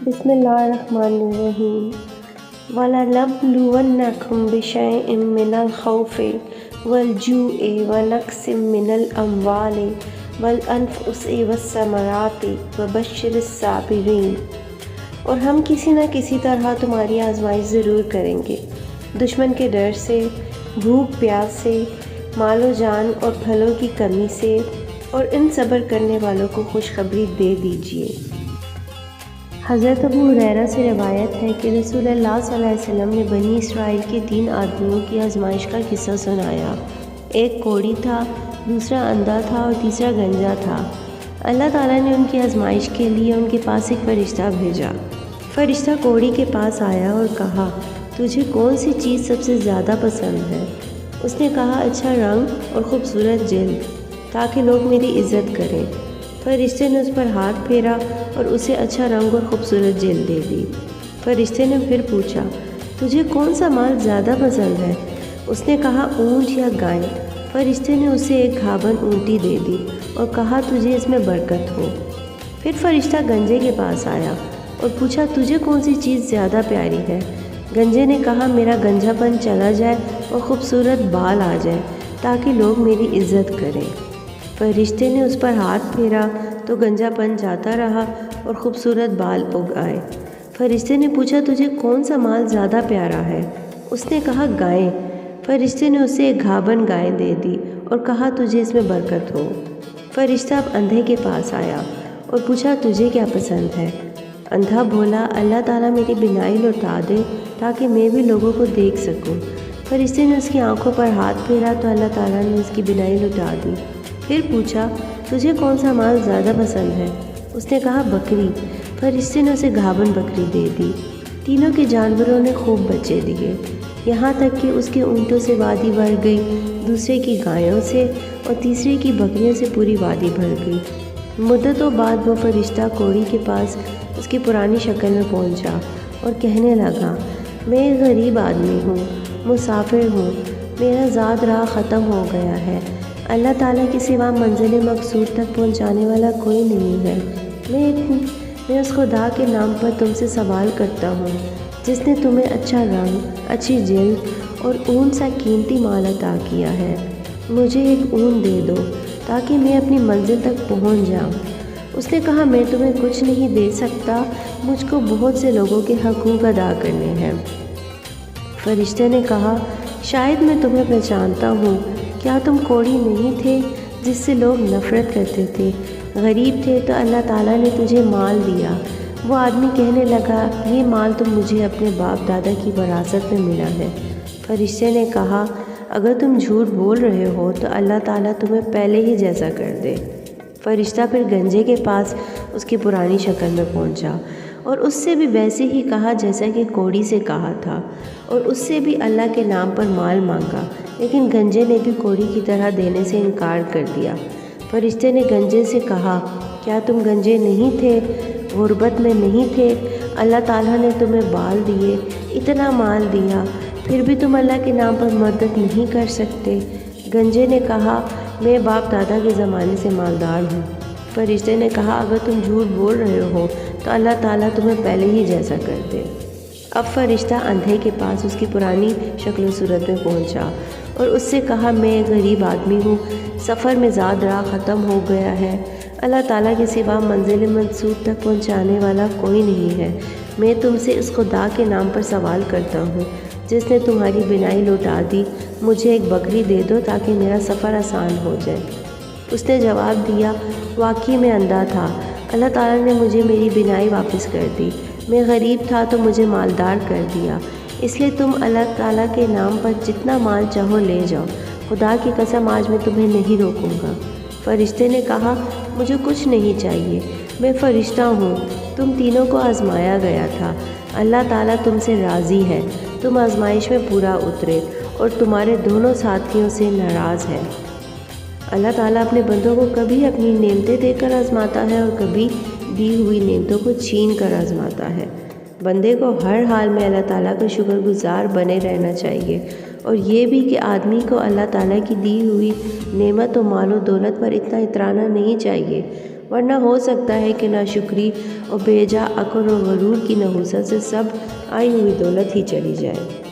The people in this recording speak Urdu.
بسم اللہ الرحمن الرحیم وَلَنَبْلُوَنَّكُمْ بِشَيْءٍ مِّنَ الْخَوْفِ وَالْجُوعِ وَنَقْصٍ مِّنَ الْأَمْوَالِ وَالْأَنفُسِ وَالثَّمَرَاتِ وَبَشِّرِ الصَّابِرِينَ۔ اور ہم کسی نہ کسی طرح تمہاری آزمائش ضرور کریں گے، دشمن کے ڈر سے، بھوک پیاس سے، مال و جان اور پھلوں کی کمی سے، اور ان صبر کرنے والوں کو خوشخبری دے دیجیے۔ حضرت ابو ہریرہ سے روایت ہے کہ رسول اللہ صلی اللہ علیہ وسلم نے بنی اسرائیل کے 3 آدمیوں کی آزمائش کا قصہ سنایا۔ ایک کوڑی تھا، دوسرا اندھا تھا اور تیسرا گنجا تھا۔ اللہ تعالیٰ نے ان کی آزمائش کے لیے ان کے پاس ایک فرشتہ بھیجا۔ فرشتہ کوڑی کے پاس آیا اور کہا، تجھے کون سی چیز سب سے زیادہ پسند ہے؟ اس نے کہا، اچھا رنگ اور خوبصورت جلد، تاکہ لوگ میری عزت کریں۔ فرشتے نے اس پر ہاتھ پھیرا اور اسے اچھا رنگ اور خوبصورت جلد دے دی۔ فرشتے نے پھر پوچھا، تجھے کون سا مال زیادہ پسند ہے؟ اس نے کہا، اونٹ یا گائے۔ فرشتے نے اسے ایک گھابن اونٹی دے دی اور کہا، تجھے اس میں برکت ہو۔ پھر فرشتہ گنجے کے پاس آیا اور پوچھا، تجھے کون سی چیز زیادہ پیاری ہے؟ گنجے نے کہا، میرا گنجا پن چلا جائے اور خوبصورت بال آ جائے تاکہ لوگ میری عزت کریں۔ فرشتے نے اس پر ہاتھ پھیرا تو گنجا پن جاتا رہا اور خوبصورت بال اگ آئے۔ فرشتے نے پوچھا، تجھے کون سا مال زیادہ پیارا ہے؟ اس نے کہا، گائے۔ فرشتے نے اسے ایک گھابن گائے دے دی اور کہا، تجھے اس میں برکت ہو۔ فرشتہ اب اندھے کے پاس آیا اور پوچھا، تجھے کیا پسند ہے؟ اندھا بولا، اللہ تعالیٰ میری بینائی لوٹا دے تاکہ میں بھی لوگوں کو دیکھ سکوں۔ فرشتے نے اس کی آنکھوں پر ہاتھ پھیرا تو اللہ تعالیٰ نے اس کی بینائی لوٹا دی۔ پھر پوچھا، تجھے کون سا مال زیادہ پسند ہے؟ اس نے کہا، بکری۔ فرشتے نے اسے گھابن بکری دے دی۔ تینوں کے جانوروں نے خوب بچے دیے، یہاں تک کہ اس کے اونٹوں سے وادی بھر گئی، دوسرے کی گایوں سے اور تیسرے کی بکریوں سے پوری وادی بھر گئی۔ مدتوں بعد وہ فرشتہ کوڑی کے پاس اس کی پرانی شکل میں پہنچا اور کہنے لگا، میں ایک غریب آدمی ہوں، مسافر ہوں، میرا زاد راہ ختم ہو گیا ہے۔ اللہ تعالیٰ کے سوا منزل مقصود تک پہنچانے والا کوئی نہیں ہے۔ میں اس خدا کے نام پر تم سے سوال کرتا ہوں جس نے تمہیں اچھا رنگ، اچھی جلد اور اون سا قیمتی مال عطا کیا ہے۔ مجھے ایک اون دے دو تاکہ میں اپنی منزل تک پہنچ جاؤں۔ اس نے کہا، میں تمہیں کچھ نہیں دے سکتا، مجھ کو بہت سے لوگوں کے حقوق ادا کرنے ہیں۔ فرشتے نے کہا، شاید میں تمہیں پہچانتا ہوں، کیا تم کوڑی نہیں تھے جس سے لوگ نفرت کرتے تھے؟ غریب تھے تو اللہ تعالیٰ نے تجھے مال دیا۔ وہ آدمی کہنے لگا، یہ مال تو مجھے اپنے باپ دادا کی وراثت میں ملا ہے۔ فرشتے نے کہا، اگر تم جھوٹ بول رہے ہو تو اللہ تعالیٰ تمہیں پہلے ہی جیسا کر دے۔ فرشتہ پھر گنجے کے پاس اس کی پرانی شکل میں پہنچا اور اس سے بھی ویسے ہی کہا جیسا کہ کوڑی سے کہا تھا، اور اس سے بھی اللہ کے نام پر مال مانگا، لیکن گنجے نے بھی کوڑی کی طرح دینے سے انکار کر دیا۔ فرشتے نے گنجے سے کہا، کیا تم گنجے نہیں تھے، غربت میں نہیں تھے؟ اللہ تعالیٰ نے تمہیں بال دیے، اتنا مال دیا، پھر بھی تم اللہ کے نام پر مدد نہیں کر سکتے؟ گنجے نے کہا، میں باپ دادا کے زمانے سے مالدار ہوں۔ فرشتے نے کہا، اگر تم جھوٹ بول رہے ہو تو اللہ تعالیٰ تمہیں پہلے ہی جیسا کر دے۔ اب فرشتہ اندھے کے پاس اس کی پرانی شکل و صورت میں پہنچا اور اس سے کہا، میں ایک غریب آدمی ہوں، سفر میں زاد راہ ختم ہو گیا ہے، اللہ تعالیٰ کے سوا منزل مقصود تک پہنچانے والا کوئی نہیں ہے۔ میں تم سے اس خدا کے نام پر سوال کرتا ہوں جس نے تمہاری بینائی لوٹا دی، مجھے ایک بکری دے دو تاکہ میرا سفر آسان ہو جائے۔ اس نے جواب دیا، واقعی میں اندھا تھا، اللہ تعالیٰ نے مجھے میری بینائی واپس کر دی۔ میں غریب تھا تو مجھے مالدار کر دیا، اس لیے تم اللہ تعالیٰ کے نام پر جتنا مال چاہو لے جاؤ، خدا کی قسم آج میں تمہیں نہیں روکوں گا۔ فرشتے نے کہا، مجھے کچھ نہیں چاہیے، میں فرشتہ ہوں، تم تینوں کو آزمایا گیا تھا، اللہ تعالیٰ تم سے راضی ہے، تم آزمائش میں پورا اترے اور تمہارے دونوں ساتھیوں سے ناراض ہے۔ اللہ تعالیٰ اپنے بندوں کو کبھی اپنی نعمتیں دے کر آزماتا ہے اور کبھی دی ہوئی نعمتوں کو چھین کر آزماتا ہے۔ بندے کو ہر حال میں اللہ تعالیٰ کا شکر گزار بنے رہنا چاہیے، اور یہ بھی کہ آدمی کو اللہ تعالیٰ کی دی ہوئی نعمت و مال و دولت پر اتنا اترانا نہیں چاہیے، ورنہ ہو سکتا ہے کہ ناشکری اور بے جا عقل اور غرور کی نحوست سے سب آئی ہوئی دولت ہی چلی جائے۔